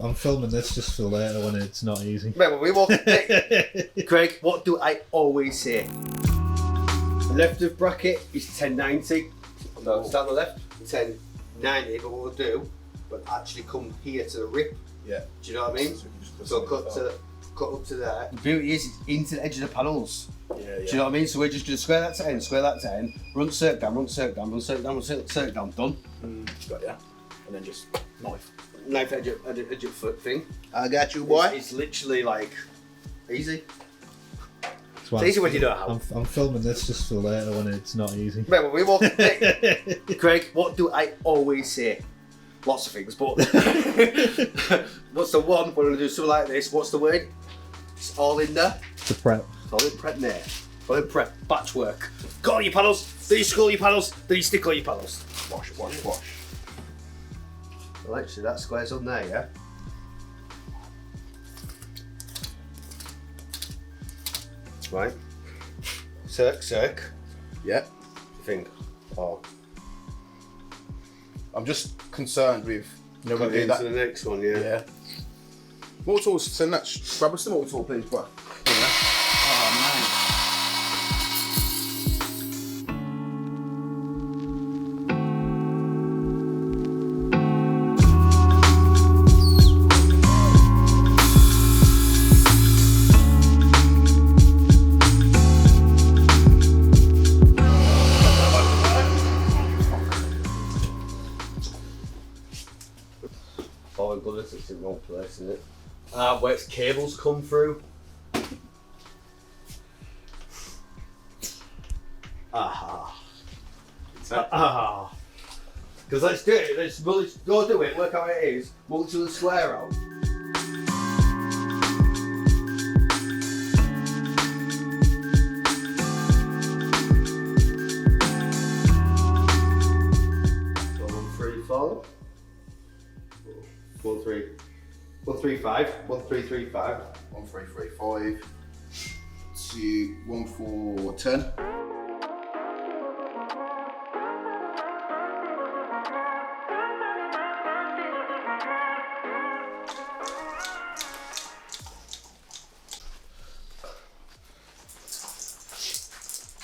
I'm filming this just for later when it's not easy. Right, well, we walk. Craig, what do I always say? The left of bracket is 1090. So it's down the left, 1090. But what we'll do, we'll actually come here to the rip. Yeah. Do you know what I mean? So cut up to there. The beauty is it's into the edge of the panels. Yeah. Do you know what I mean? So we're just going to square that to end, square that to end, run circle down, run circle down, run circle down, run circle down, done. Got ya. And then just Knife edge of foot thing. I got you, boy. It's literally like easy. That's why It's easy when you know how. I'm filming this just for later when it's not easy. Right, well, we walk. Craig, what do I always say? Lots of things, but what's the one? We're going to do something like this. What's the word? It's all in there. The prep. It's all in prep there. All in prep. Batch work. Got all your panels. Then you scroll your panels. Then you stick all your panels. Wash. Well, actually, that square's on there, yeah? Right. Circ. Yeah. Think. Oh. I'm just concerned with We're gonna into do that. the next one, yeah. Yeah. More tools, send that. Grab us some more tool, please, bro. Oh my goodness, it's in the wrong place, isn't it? Where its cables come through. Aha. Aha. Because let's do it, let's go do it, work out how it is, walk to the square out. So 1, 3, 4. 1, 3, 1, 3, 5, 1, 3, 3, 5. 1, 3, 3, 5. 2, 1, 4, 10.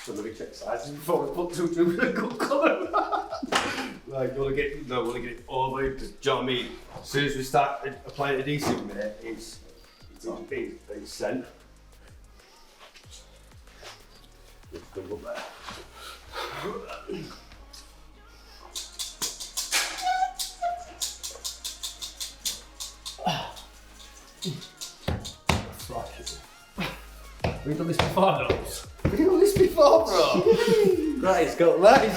So let me check sizes before we put two good colour. Like, we want to get it over. Do you know what I mean? As soon as we start applying adhesive, mate, it's sent. It's good up there. We've done this before, though. We've done this before, bro. That is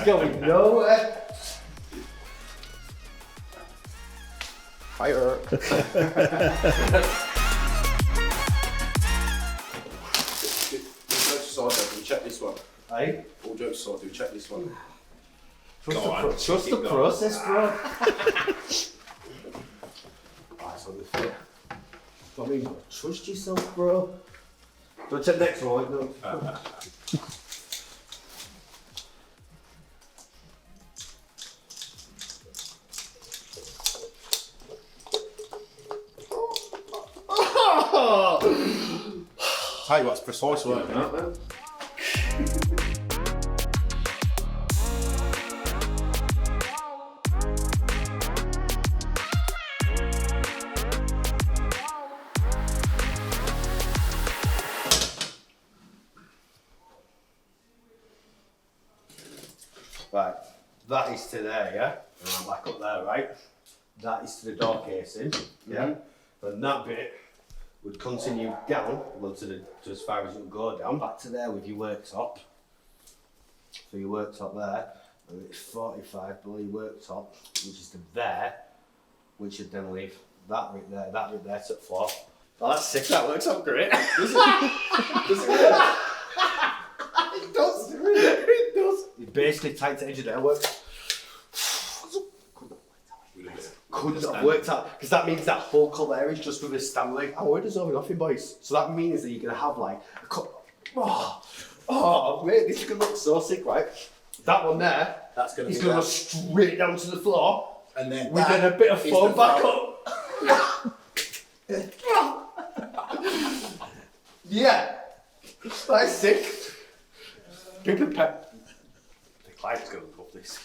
going nowhere. Fire. Check this one. Hey? All jokes aside, do check this one. Trust the process, bro. Right, so the fit. I mean, trust yourself, bro. Do I check the next one? No. Tell you what, it's precise work, isn't it? Right, that is to there, yeah? And I'm back up there, right? That is to the door casing, yeah? And that bit would continue down, well, to as far as it would go down, back to there with your worktop. So your worktop there, and it's 45 below your worktop, which is to there, which would then leave that right there to the floor. Oh, that's sick, that works out great. Does it? Does it really? It does, it does. You basically tight to edge of there works. Couldn't have worked out, because that means that whole colour there is just with a Stanley. Our word is over nothing, boys. So that means that you're going to have like a cup. Oh, mate, this is going to look so sick, right? That one there, That's going to is be going to go straight down to the floor, and then with then a bit of foam back up. Yeah, that's sick. Bigger pet. The client's going to love this.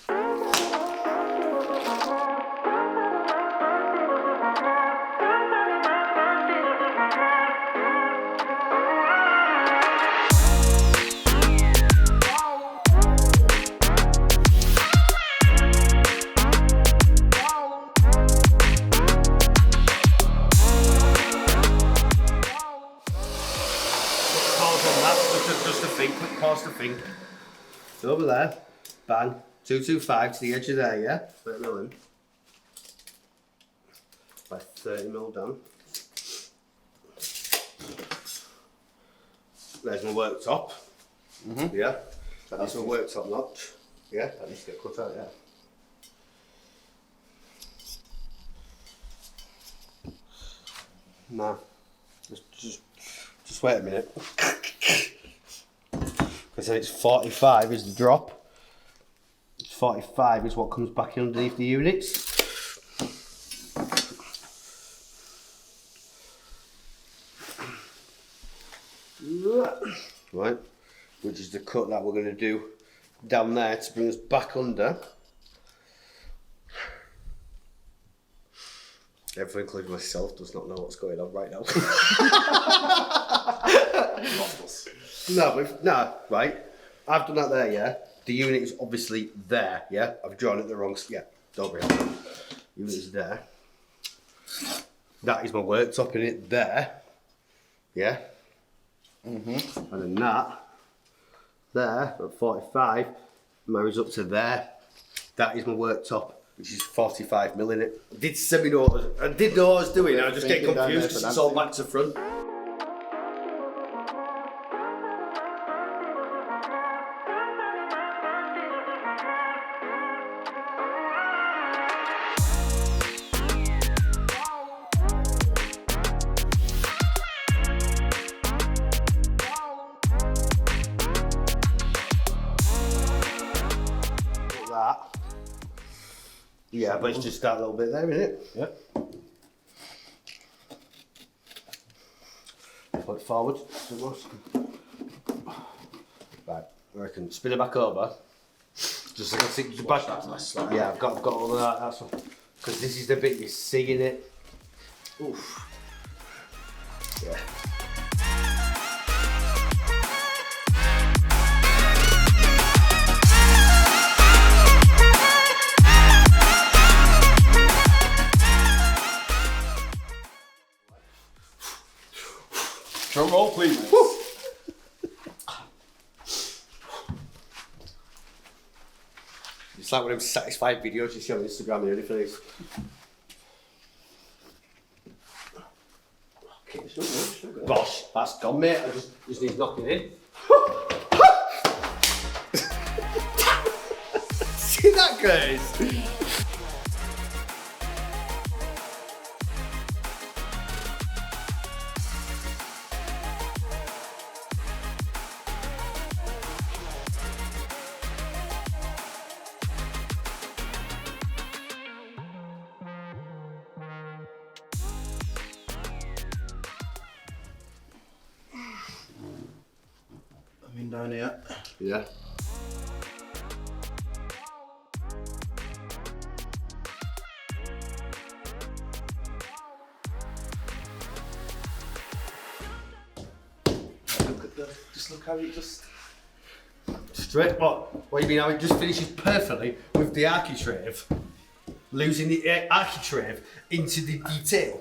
Quick pause to think. Over there, bang, 225 to the edge of there, yeah? 30 mil in. By 30 mil down. There's my worktop. Yeah, that's my worktop notch. Yeah, that needs to get cut out, yeah. No, just wait a minute. Because then it's 45 is the drop. 45 is what comes back underneath the units. Right, which is the cut that we're going to do down there to bring us back under. Everyone, including myself, does not know what's going on right now. No, right. I've done that there, yeah. The unit is obviously there, yeah. I've drawn it the wrong, yeah. Don't worry. Unit is there. That is my worktop in it there, yeah. And then that there at 45 marries up to there. That is my worktop, which is 45 mil in it. I did semi-know, I did know what I was doing. I just get confused because it's all back to front. Yeah, but it's just that little bit there, isn't it? Yep. Put it forward. Right, I reckon spin it back over. Just so I can see the back. Yeah, I've got all of that. That's what. Because this is the bit you're seeing it. Oof. Yeah. Drum roll, please. It's like one of them satisfied videos you see on Instagram and everything. Okay, it's not good. Bosh, that's gone, mate. I just need knocking in. See that, guys? Down here. Yeah. Just look how it just... Straight, what do you mean how it just finishes perfectly with the architrave, losing the architrave into the detail.